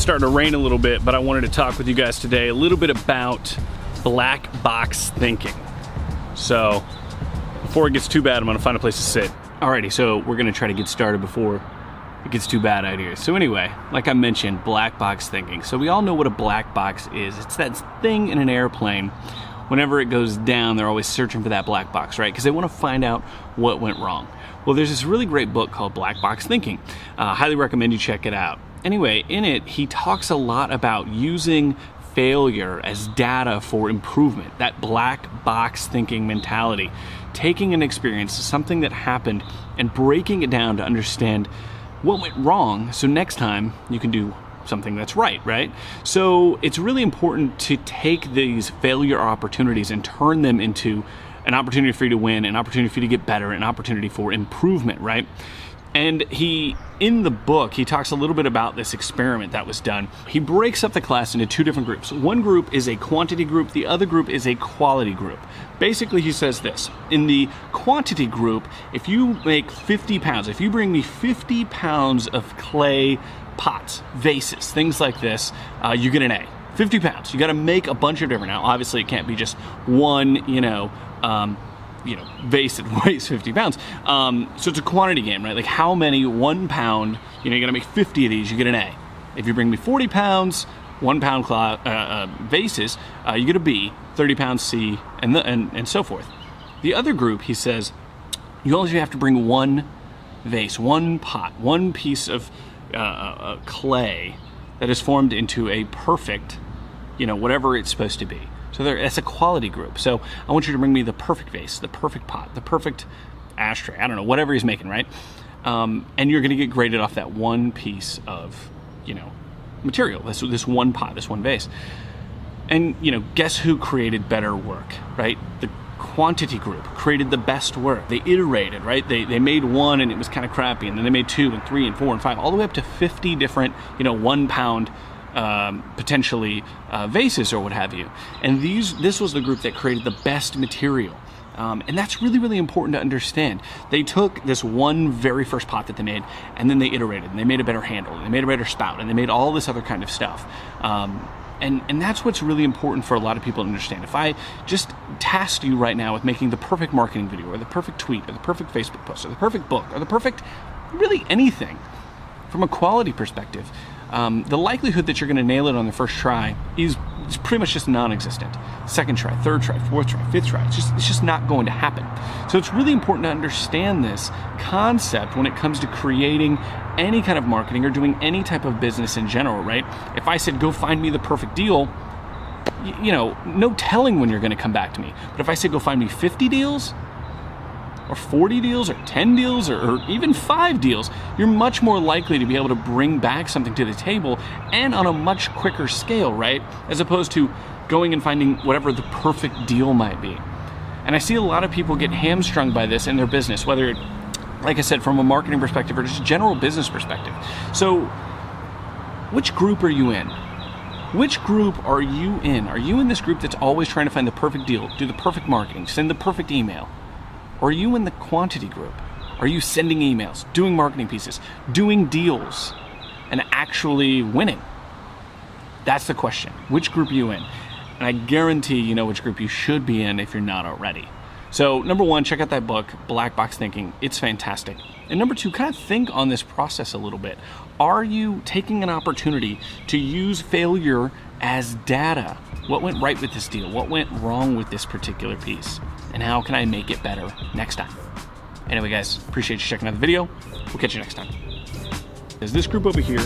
starting to rain a little bit, but I wanted to talk with you guys today a little bit about black box thinking. So before it gets too bad, I'm gonna find a place to sit. Alrighty, so we're gonna try to get started before it gets too bad out here. So anyway, like I mentioned, black box thinking. So we all know what a black box is. It's that thing in an airplane. Whenever it goes down, they're always searching for that black box, right? Because they want to find out what went wrong. Well, there's this really great book called Black Box Thinking. Highly recommend you check it out. Anyway, in it, he talks a lot about using failure as data for improvement, that black box thinking mentality. Taking an experience, something that happened, and breaking it down to understand what went wrong, so next time you can do something that's right? So it's really important to take these failure opportunities and turn them into an opportunity for you to win, an opportunity for you to get better, an opportunity for improvement, right? And in the book, he talks a little bit about this experiment that was done. He breaks up the class into two different groups. One group is a quantity group, the other group is a quality group. Basically, he says this: in the quantity group, if you make 50 pounds, if you bring me 50 pounds of clay pots, vases, things like this, you get an A. 50 pounds. You got to make a bunch of different. Now, obviously, it can't be just one, vase that weighs 50 pounds. So it's a quantity game, right? Like how many 1 pound, you got to make 50 of these, you get an A. If you bring me 40 pounds, 1 pound vases, you get a B, 30 pounds C, and so forth. The other group, he says, you only have to bring one vase, one pot, one piece of clay that is formed into a perfect, whatever it's supposed to be. So that's a quality group. So I want you to bring me the perfect vase, the perfect pot, the perfect ashtray, I don't know, whatever he's making, right? And you're gonna get graded off that one piece of, material, this one pot, this one vase. And, guess who created better work, right? The quantity group created the best work. They iterated, right? They made one and it was kind of crappy, and then they made 2 and 3 and 4 and 5, all the way up to 50 different, 1 pound potentially vases or what have you. And this was the group that created the best material. And that's really, really important to understand. They took this one very first pot that they made, and then they iterated, and they made a better handle, and they made a better spout, and they made all this other kind of stuff. And that's what's really important for a lot of people to understand. If I just tasked you right now with making the perfect marketing video, or the perfect tweet, or the perfect Facebook post, or the perfect book, or the perfect, really anything, from a quality perspective, the likelihood that you're going to nail it on the first try is pretty much just non-existent. Second try, third try, fourth try, fifth try, it's just not going to happen. So it's really important to understand this concept when it comes to creating any kind of marketing or doing any type of business in general, right? If I said, go find me the perfect deal, no telling when you're going to come back to me. But if I said, go find me 50 deals, or 40 deals, or 10 deals, or even 5 deals, you're much more likely to be able to bring back something to the table, and on a much quicker scale, right? As opposed to going and finding whatever the perfect deal might be. And I see a lot of people get hamstrung by this in their business, whether, like I said, from a marketing perspective or just a general business perspective. So which group are you in? Which group are you in? Are you in this group that's always trying to find the perfect deal, do the perfect marketing, send the perfect email? Or are you in the quantity group? Are you sending emails, doing marketing pieces, doing deals, and actually winning? That's the question. Which group are you in? And I guarantee you know which group you should be in if you're not already. So number 1, check out that book, Black Box Thinking. It's fantastic. And number 2, kind of think on this process a little bit. Are you taking an opportunity to use failure as data? What went right with this deal? What went wrong with this particular piece? And how can I make it better next time? Anyway, guys, appreciate you checking out the video. We'll catch you next time. There's this group over here